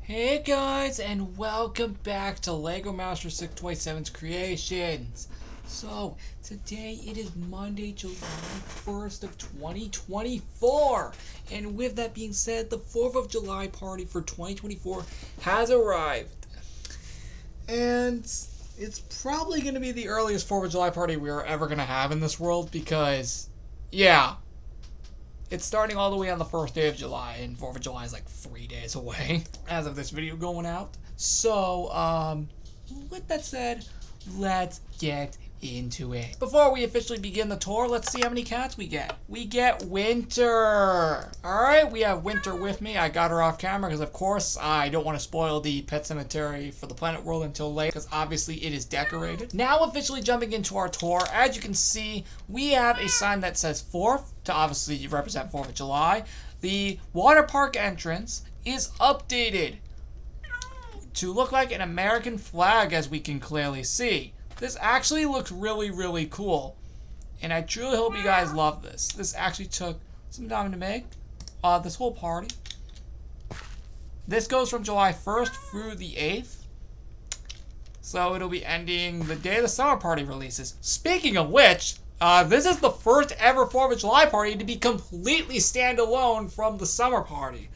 Hey guys, and welcome back to Legomaster627's Creations. So, today it is Monday, July 1st of 2024. And with that being said, the 4th of July party for 2024 has arrived. And it's probably going to be the earliest 4th of July party we are ever going to have in this world because, yeah, it's starting all the way on the first day of July, and 4th of July is like 3 days away as of this video going out. So, with that said, let's get into it. Before we officially begin the tour, let's see how many cats we get. We get Winter. Alright, we have Winter with me. I got her off camera because, of course, I don't want to spoil the pet cemetery for the Planet World until late because obviously it is decorated. Now officially jumping into our tour, as you can see, we have a sign that says 4th to obviously represent 4th of July. The water park entrance is updated to look like an American flag, as we can clearly see. This actually looks really, really cool. And I truly hope you guys love this. This actually took some time to make. This whole party. This goes from July 1st through the 8th. So it'll be ending the day the summer party releases. Speaking of which, this is the first ever 4th of July party to be completely standalone from the summer party.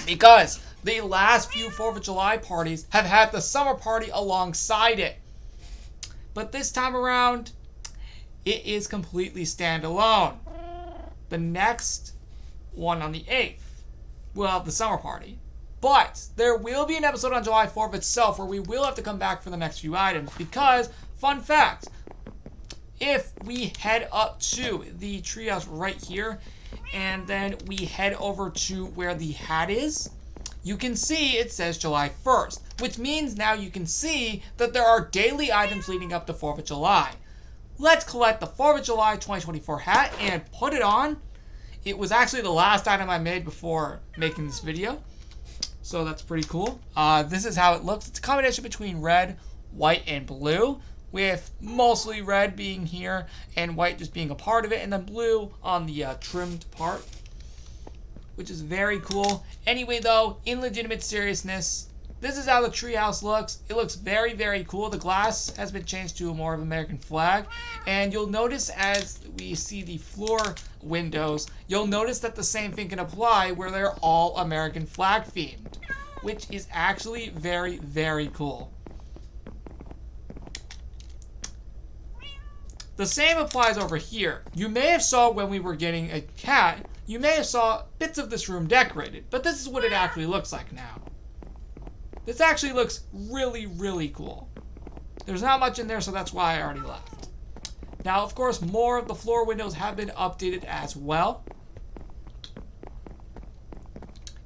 Because the last few 4th of July parties have had the summer party alongside it. But this time around, it is completely standalone. The next one on the 8th, well, the summer party. But there will be an episode on July 4th itself where we will have to come back for the next few items. Because, fun fact, if we head up to the treehouse right here, and then we head over to where the hat is, you can see it says July 1st, which means now you can see that there are daily items leading up to 4th of July. Let's collect the 4th of July 2024 hat and put it on. It was actually the last item I made before making this video, so that's pretty cool. This is how it looks. It's a combination between red, white, and blue, with mostly red being here and white just being a part of it, and then blue on the trimmed part, which is very cool. Anyway, though, in legitimate seriousness, this is how the treehouse looks. It looks very, very cool. The glass has been changed to a more of an American flag. And you'll notice as we see the floor windows, you'll notice that the same thing can apply where they're all American flag themed, which is actually very, very cool. The same applies over here. You may have saw when we were getting a cat, you may have saw bits of this room decorated, but this is what it actually looks like now. This actually looks really, really cool. There's not much in there, so that's why I already left. Now, of course, more of the floor windows have been updated as well,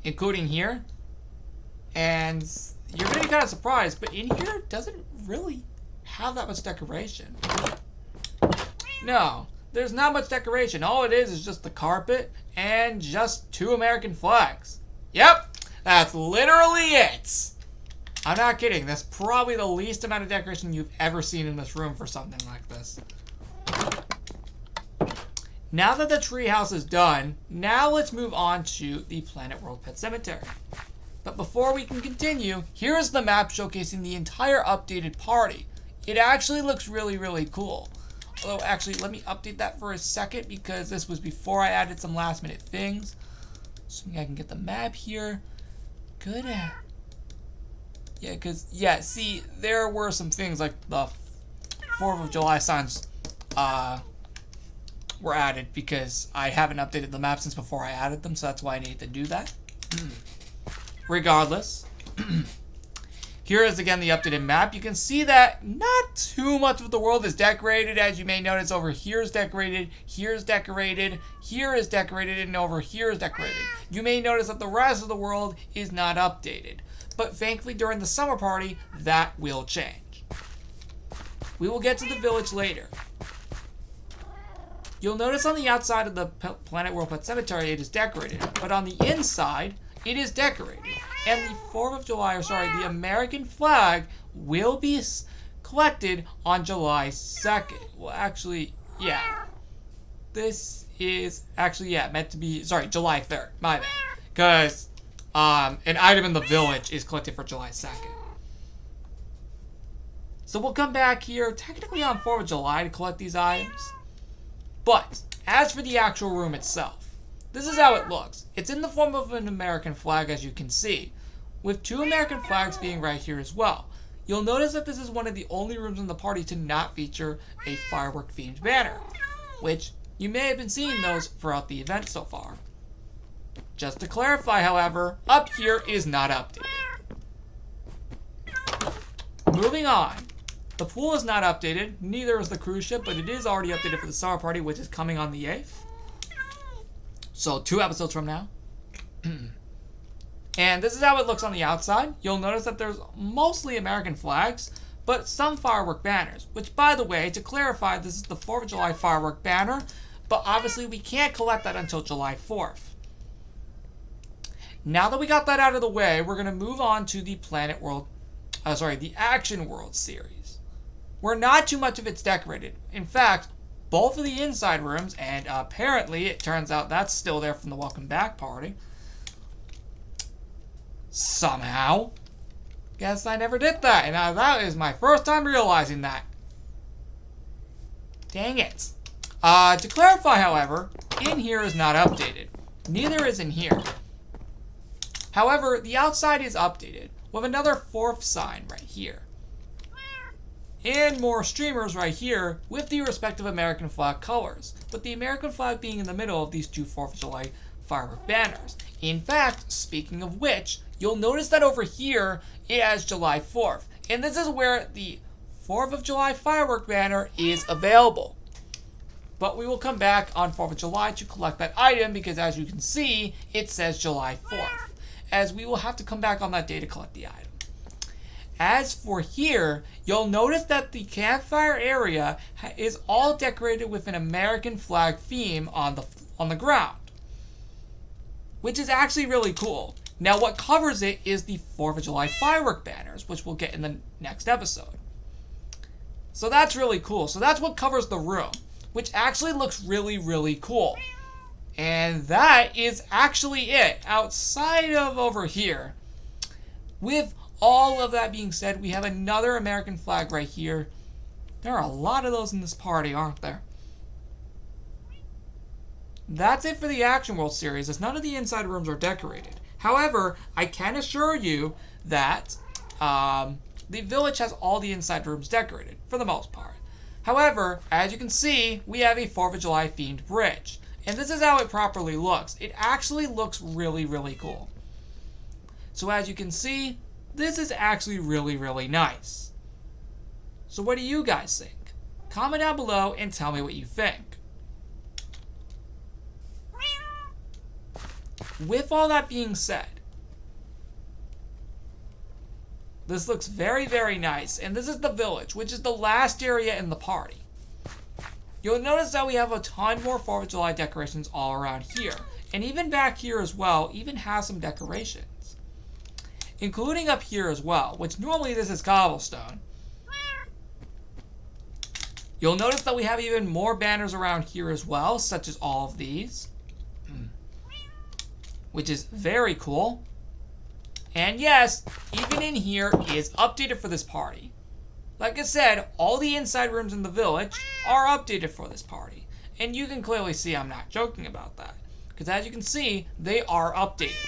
including here. And you're going to be kind of surprised, but in here, it doesn't really have that much decoration. No, there's not much decoration. All it is just the carpet and just 2 American flags. Yep, that's literally it. I'm not kidding. That's probably the least amount of decoration you've ever seen in this room for something like this. Now that the treehouse is done, now let's move on to the Planet World Pet Cemetery. But before we can continue, here is the map showcasing the entire updated party. It actually looks really, really cool. Although, actually, let me update that for a second because this was before I added some last minute things. Assuming I can get the map here. Good. Yeah, because, yeah, see, there were some things like the 4th of July signs were added because I haven't updated the map since before I added them, so that's why I needed to do that. Regardless. Here is again the updated map. You can see that not too much of the world is decorated. As you may notice, over here is decorated, here is decorated, here is decorated, and over here is decorated. You may notice that the rest of the world is not updated. But thankfully during the summer party, that will change. We will get to the village later. You'll notice on the outside of the Planet World Pet Cemetery it is decorated, but on the inside it is decorated. And the 4th of July, or sorry, the American flag will be collected on July 2nd. Well, actually, yeah. This is actually, yeah, meant to be, sorry, July 3rd. My bad. Because an item in the village is collected for July 2nd. So we'll come back here technically on 4th of July to collect these items. But as for the actual room itself, this is how it looks. It's in the form of an American flag, as you can see, with 2 American flags being right here as well. You'll notice that this is one of the only rooms in the party to not feature a firework themed banner, which you may have been seeing those throughout the event so far. Just to clarify, however, up here is not updated. Moving on. The pool is not updated, neither is the cruise ship, but it is already updated for the summer party, which is coming on the 8th. So 2 episodes from now. And this is how it looks on the outside. You'll notice that there's mostly American flags, but some firework banners. Which, by the way, to clarify, this is the 4th of July firework banner, but obviously we can't collect that until July 4th. Now that we got that out of the way, we're going to move on to the the Action World series. Where not too much of it's decorated. In fact, both of the inside rooms, and apparently it turns out that's still there from the Welcome Back party. Somehow. Guess I never did that, and that is my first time realizing that. Dang it. To clarify, however, in here is not updated. Neither is in here. However, the outside is updated, with another 4th sign right here. And more streamers right here with the respective American flag colors, with the American flag being in the middle of these 2 4th of July firework banners. In fact, speaking of which, you'll notice that over here it has July 4th, and this is where the 4th of July firework banner is available. But we will come back on 4th of July to collect that item because, as you can see, it says July 4th, as we will have to come back on that day to collect the item. As for here, you'll notice that the campfire area is all decorated with an American flag theme on the ground, which is actually really cool. Now, what covers it is the 4th of July firework banners, which we'll get in the next episode. So that's really cool. So that's what covers the room, which actually looks really, really cool. And that is actually it, outside of over here. With all of that being said, we have another American flag right here. There are a lot of those in this party, aren't there? That's it for the Action World series, as none of the inside rooms are decorated. However, I can assure you that the village has all the inside rooms decorated, for the most part. However, as you can see, we have a 4th of July themed bridge. And this is how it properly looks. It actually looks really, really cool. So as you can see, this is actually really, really nice. So what do you guys think? Comment down below and tell me what you think. With all that being said, this looks very, very nice. And this is the village, which is the last area in the party. You'll notice that we have a ton more 4th of July decorations all around here. And even back here as well, even has some decorations. Including up here as well, which normally this is cobblestone. You'll notice that we have even more banners around here as well, such as all of these. Which is very cool. And yes, even in here is updated for this party. Like I said, all the inside rooms in the village are updated for this party. And you can clearly see I'm not joking about that. Because as you can see, they are updated.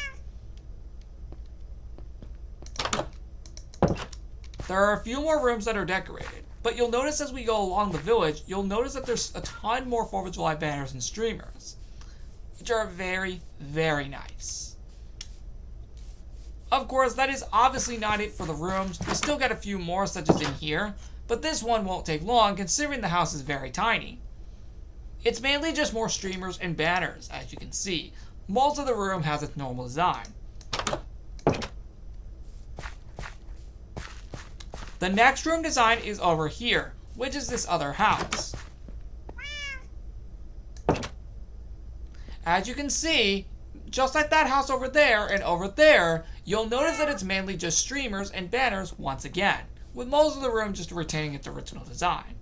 There are a few more rooms that are decorated, but you'll notice as we go along the village, you'll notice that there's a ton more 4th of July banners and streamers, which are very, very nice. Of course, that is obviously not it for the rooms. We still got a few more, such as in here, but this one won't take long considering the house is very tiny. It's mainly just more streamers and banners, as you can see. Most of the room has its normal design. The next room design is over here, which is this other house. As you can see, just like that house over there and over there, you'll notice that it's mainly just streamers and banners once again, with most of the room just retaining its original design.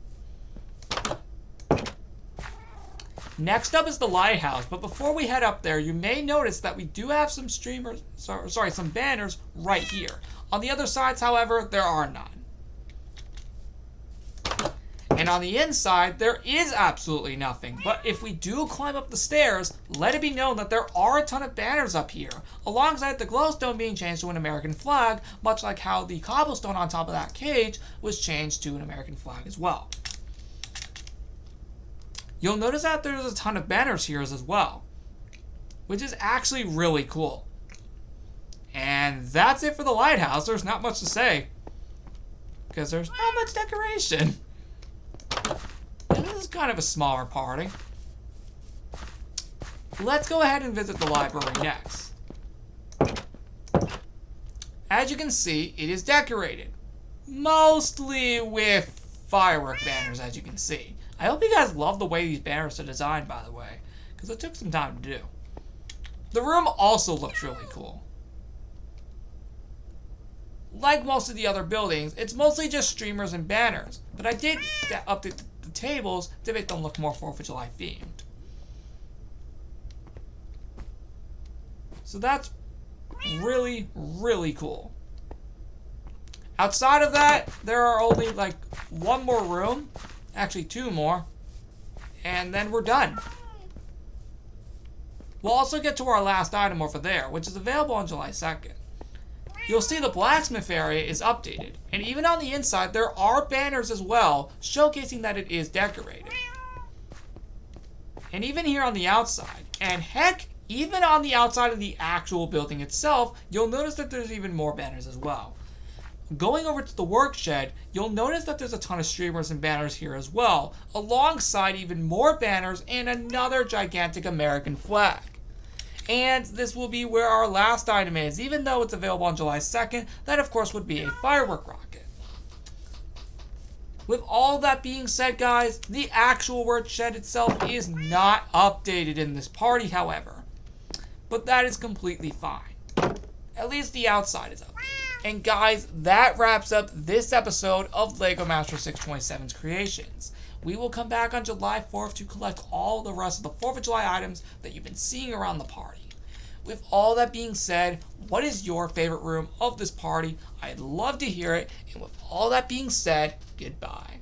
Next up is the lighthouse, but before we head up there, you may notice that we do have some some banners right here. On the other sides, however, there are none. And on the inside, there is absolutely nothing. But if we do climb up the stairs, let it be known that there are a ton of banners up here, alongside the glowstone being changed to an American flag, much like how the cobblestone on top of that cage was changed to an American flag as well. You'll notice that there's a ton of banners here as well, which is actually really cool. And that's it for the lighthouse. There's not much to say, because there's not much decoration. And this is kind of a smaller party. Let's go ahead and visit the library next. As you can see, it is decorated. Mostly with firework banners, as you can see. I hope you guys love the way these banners are designed, by the way, because it took some time to do. The room also looks really cool. Like most of the other buildings, it's mostly just streamers and banners, but I did update the tables to make them look more 4th of July themed. So that's really, really cool. Outside of that, there are only like one more room, actually 2 more, and then we're done. We'll also get to our last item over there, which is available on July 2nd. You'll see the blacksmith area is updated, and even on the inside there are banners as well, showcasing that it is decorated. And even here on the outside, and heck, even on the outside of the actual building itself, you'll notice that there's even more banners as well. Going over to the work shed, you'll notice that there's a ton of streamers and banners here as well, alongside even more banners and another gigantic American flag. And this will be where our last item is, even though it's available on July 2nd, that of course would be a firework rocket. With all that being said, guys, the actual work shed itself is not updated in this party, however. But that is completely fine. At least the outside is updated. And guys, that wraps up this episode of Legomaster627's Creations. We will come back on July 4th to collect all the rest of the 4th of July items that you've been seeing around the party. With all that being said, what is your favorite room of this party? I'd love to hear it. And with all that being said, goodbye.